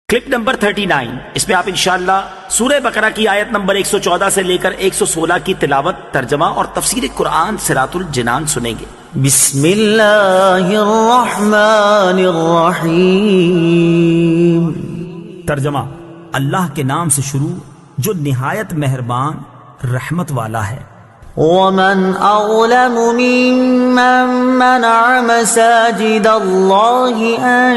Clip number 39، اس میں آپ انشاءاللہ سورہ بقرہ کی آیت نمبر 114 سے لے کر 116 کی تلاوت، ترجمہ اور تفسیر قرآن صراط الجنان سنیں گے۔ بسم اللہ الرحمن الرحیم۔ ترجمہ: اللہ کے نام سے شروع جو نہایت مہربان رحمت والا ہے۔ ومن اظلم ممن منع مساجد اللہ ان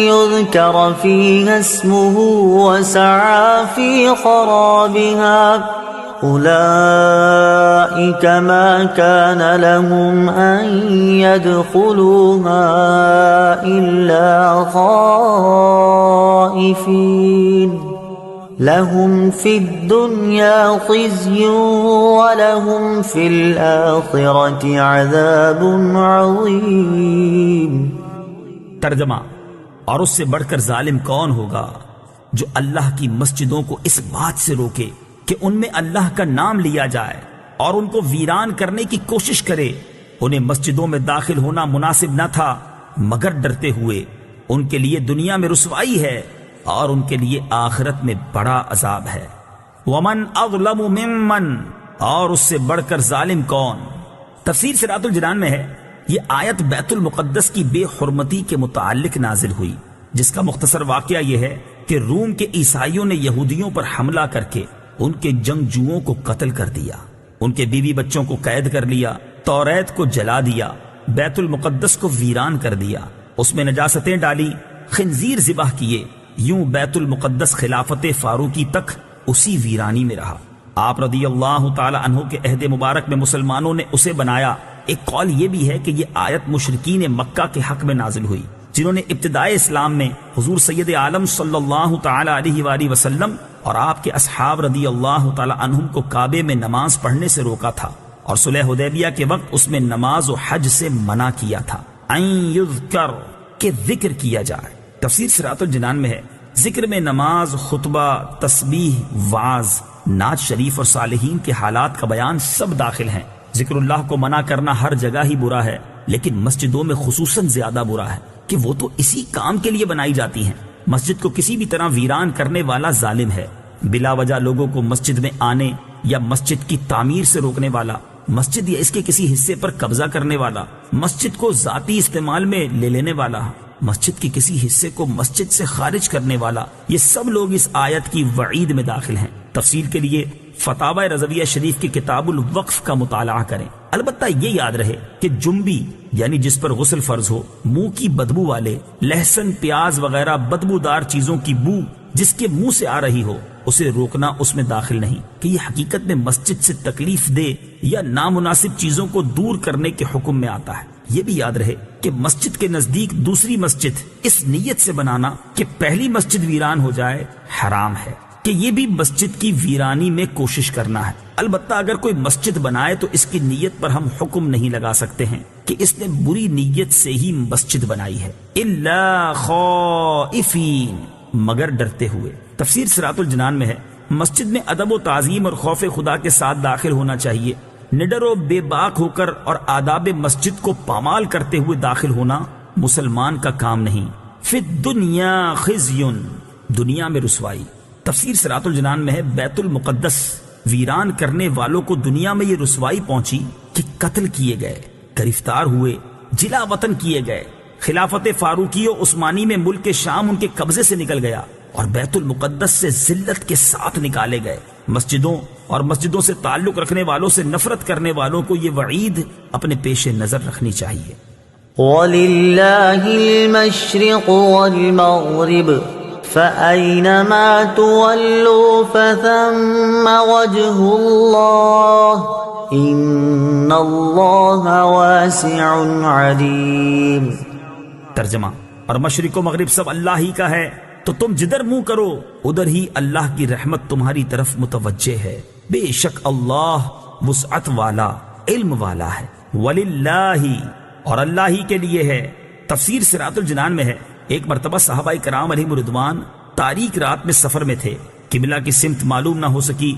يذكر فيها اسمه وسعى في خرابها اولئك ما كان لهم ان يدخلوها الا خائفين لهم في الدنيا خزي ولهم في الآخرة عذاب عظيم۔ ترجمہ: اور اس سے بڑھ کر ظالم کون ہوگا جو اللہ کی مسجدوں کو اس بات سے روکے کہ ان میں اللہ کا نام لیا جائے اور ان کو ویران کرنے کی کوشش کرے۔ انہیں مسجدوں میں داخل ہونا مناسب نہ تھا مگر ڈرتے ہوئے، ان کے لیے دنیا میں رسوائی ہے اور ان کے لیے آخرت میں بڑا عذاب ہے۔ ومن اظلم ممن، اور اس سے بڑھ کر ظالم کون۔ تفسیر صراط الجنان میں ہے یہ آیت بیت المقدس کی بے حرمتی کے متعلق نازل ہوئی، جس کا مختصر واقعہ یہ ہے کہ روم کے عیسائیوں نے یہودیوں پر حملہ کر کے ان کے جنگجوؤں کو قتل کر دیا، ان کے بیوی بچوں کو قید کر لیا، توریت کو جلا دیا، بیت المقدس کو ویران کر دیا، اس میں نجاستیں ڈالی، خنزیر ذبح کیے۔ یوں بیت المقدس خلافت فاروقی تک اسی ویرانی میں رہا۔ آپ رضی اللہ تعالی عنہ کے عہد مبارک میں مسلمانوں نے اسے بنایا۔ ایک قول یہ بھی ہے کہ یہ آیت مشرکین مکہ کے حق میں نازل ہوئی، جنہوں نے ابتدائے اسلام میں حضور سید عالم صلی اللہ تعالی علیہ وآلہ وسلم اور آپ کے اصحاب رضی اللہ تعالی عنہم کو کعبے میں نماز پڑھنے سے روکا تھا، اور صلح حدیبیہ کے وقت اس میں نماز و حج سے منع کیا تھا، ان یذکر، کہ ذکر کیا جائے۔ تفسیر صراط الجنان میں ہے ذکر میں نماز، خطبہ، تسبیح، وعظ، نعت شریف اور صالحین کے حالات کا بیان سب داخل ہیں۔ ذکر اللہ کو منع کرنا ہر جگہ ہی برا ہے، لیکن مسجدوں میں خصوصاً زیادہ برا ہے کہ وہ تو اسی کام کے لیے بنائی جاتی ہیں۔ مسجد کو کسی بھی طرح ویران کرنے والا ظالم ہے، بلا وجہ لوگوں کو مسجد میں آنے یا مسجد کی تعمیر سے روکنے والا، مسجد یا اس کے کسی حصے پر قبضہ کرنے والا، مسجد کو ذاتی استعمال میں لے لینے والا، مسجد کے کسی حصے کو مسجد سے خارج کرنے والا، یہ سب لوگ اس آیت کی وعید میں داخل ہیں۔ تفصیل کے لیے فتاوی رضویہ شریف کی کتاب الوقف کا مطالعہ کریں۔ البتہ یہ یاد رہے کہ جنبی یعنی جس پر غسل فرض ہو، منہ کی بدبو والے، لہسن، پیاز وغیرہ بدبودار چیزوں کی بو جس کے منہ سے آ رہی ہو، اسے روکنا اس میں داخل نہیں کہ یہ حقیقت میں مسجد سے تکلیف دہ یا نامناسب چیزوں کو دور کرنے کے حکم میں آتا ہے۔ یہ بھی یاد رہے کہ مسجد کے نزدیک دوسری مسجد اس نیت سے بنانا کہ پہلی مسجد ویران ہو جائے حرام ہے، کہ یہ بھی مسجد کی ویرانی میں کوشش کرنا ہے۔ البتہ اگر کوئی مسجد بنائے تو اس کی نیت پر ہم حکم نہیں لگا سکتے ہیں کہ اس نے بری نیت سے ہی مسجد بنائی ہے، الا خائفین، مگر ڈرتے ہوئے۔ تفسیر صراط الجنان میں ہے مسجد میں ادب و تعظیم اور خوف خدا کے ساتھ داخل ہونا چاہیے، نڈر و بے باک ہو کر اور آداب مسجد کو پامال کرتے ہوئے داخل ہونا مسلمان کا کام نہیں۔ فی الدنیا خزی، دنیا میں رسوائی۔ تفسیر صراط الجنان میں ہے بیت المقدس ویران کرنے والوں کو دنیا میں یہ رسوائی پہنچی کہ قتل کیے گئے، گرفتار ہوئے، جلا وطن کیے گئے، خلافت فاروقی و عثمانی میں ملک شام ان کے قبضے سے نکل گیا اور بیت المقدس سے ذلت کے ساتھ نکالے گئے۔ مسجدوں اور مسجدوں سے تعلق رکھنے والوں سے نفرت کرنے والوں کو یہ وعید اپنے پیش نظر رکھنی چاہیے۔ وَلِلَّهِ الْمَشْرِقُ وَالْمَغْرِبُ فَأَيْنَمَا تُوَلُّوا فَثَمَّ وَجْهُ اللَّهِ إِنَّ اللَّهَ وَاسِعٌ عَلِيمٌ۔ ترجمہ: اور مشرق و مغرب سب اللہ ہی کا ہے، تو تم جدھر منہ کرو ادھر ہی اللہ کی رحمت تمہاری طرف متوجہ ہے، بے شک اللہ وسعت والا، علم والا ہے۔ وَلِلَّهِ، اور اللہ ہی کے لیے ہے۔ تفسیر صراط الجنان میں ہے ایک مرتبہ صحابہ کرام علیہم رضوان تاریک رات میں سفر میں تھے، قبلہ کی سمت معلوم نہ ہو سکی،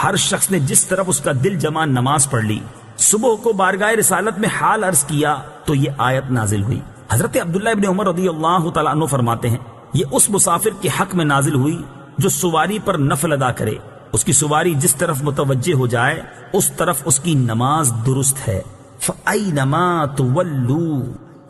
ہر شخص نے جس طرف اس کا دل جمع نماز پڑھ لی۔ صبح کو بارگاہ رسالت میں حال عرض کیا تو یہ آیت نازل ہوئی۔ حضرت عبداللہ ابن عمر رضی اللہ تعالیٰ عنہ فرماتے ہیں یہ اس مسافر کے حق میں نازل ہوئی جو سواری پر نفل ادا کرے، اس کی سواری جس طرف متوجہ ہو جائے اس طرف اس کی نماز درست ہے۔ فَأَيْنَمَا تُوَلُّوا،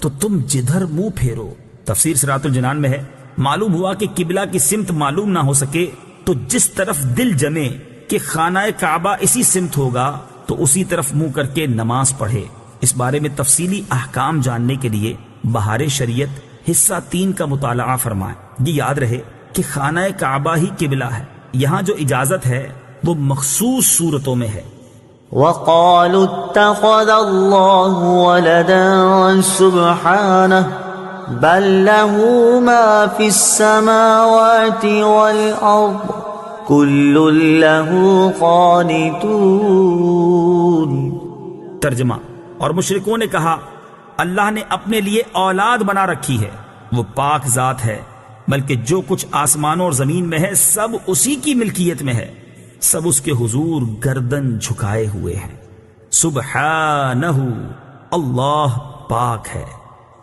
تو تم جدھر منہ پھیرو۔ تفسیر صراط الجنان میں ہے، معلوم ہوا کہ قبلہ کی سمت معلوم نہ ہو سکے تو جس طرف دل جمے کہ خانہ کعبہ اسی سمت ہوگا تو اسی طرف منہ کر کے نماز پڑھے۔ اس بارے میں تفصیلی احکام جاننے کے لیے بہار شریعت حصہ 3 کا مطالعہ فرمائیں۔ یہ یاد رہے کہ خانہ کعبہ ہی قبلہ ہے، یہاں جو اجازت ہے وہ مخصوص صورتوں میں ہے۔ وقالوا اتخذ الله ولدا سبحانه بل له ما في السماوات والأرض كل له قانتون۔ ترجمہ، اور مشرکوں نے کہا اللہ نے اپنے لیے اولاد بنا رکھی ہے، وہ پاک ذات ہے، بلکہ جو کچھ آسمانوں اور زمین میں ہے سب اسی کی ملکیت میں ہے، سب اس کے حضور گردن جھکائے ہوئے ہیں۔ سبحانہ، اللہ پاک ہے۔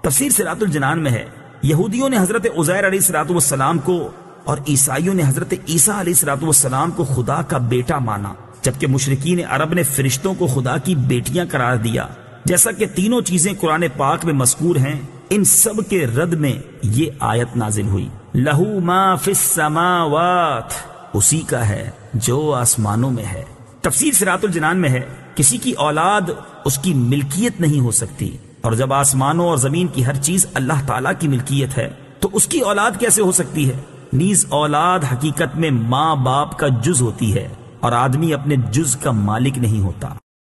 تفسیر صراط الجنان میں ہے، یہودیوں نے حضرت عزیر علیہ الصلوۃ والسلام کو اور عیسائیوں نے حضرت عیسیٰ علیہ الصلوۃ والسلام کو خدا کا بیٹا مانا، جبکہ مشرکین عرب نے فرشتوں کو خدا کی بیٹیاں قرار دیا۔ جیسا کہ تینوں چیزیں قرآن پاک میں مذکور ہیں، ان سب کے رد میں یہ آیت نازل ہوئی۔ لہو ما فی السماوات، اسی کا ہے جو آسمانوں میں ہے۔ تفسیر صراط الجنان میں ہے، کسی کی اولاد اس کی ملکیت نہیں ہو سکتی، اور جب آسمانوں اور زمین کی ہر چیز اللہ تعالیٰ کی ملکیت ہے تو اس کی اولاد کیسے ہو سکتی ہے؟ نیز اولاد حقیقت میں ماں باپ کا جز ہوتی ہے، اور آدمی اپنے جز کا مالک نہیں ہوتا۔